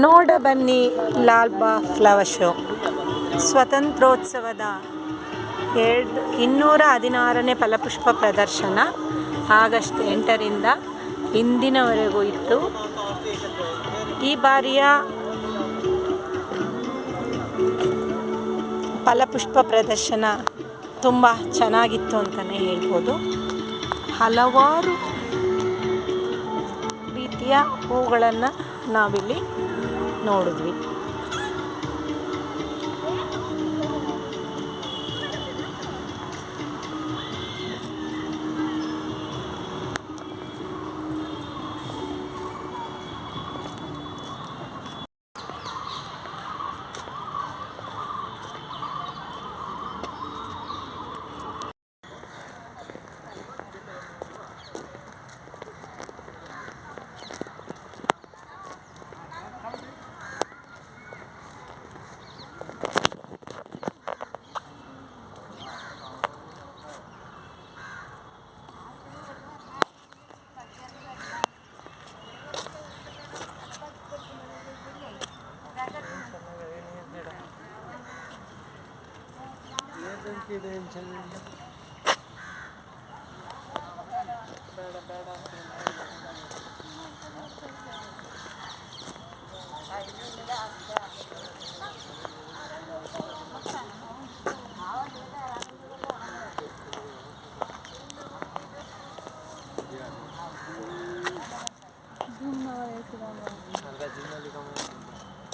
ನೋಡ ಬನ್ನಿ Lal Bagh flower show. ಸ್ವಾತಂತ್ರ್ಯೋತ್ಸವದ 216ನೇ ಫಲಪುಷ್ಪ ಪ್ರದರ್ಶನ ಆಗಸ್ಟ್ 8ರಿಂದ ಇಂದಿನವರೆಗೂ ಇತ್ತು. ಈ ಬಾರಿಯ ಫಲಪುಷ್ಪ ಪ್ರದರ್ಶನ ತುಂಬ ಚೆನ್ನಾಗಿತ್ತು ಅಂತಲೇ ಹೇಳ್ಬೋದು. ಹಲವಾರು ರೀತಿಯ ಹೂಗಳನ್ನು ನಾವಿಲ್ಲಿ ನೋಡಿದ್ವಿ.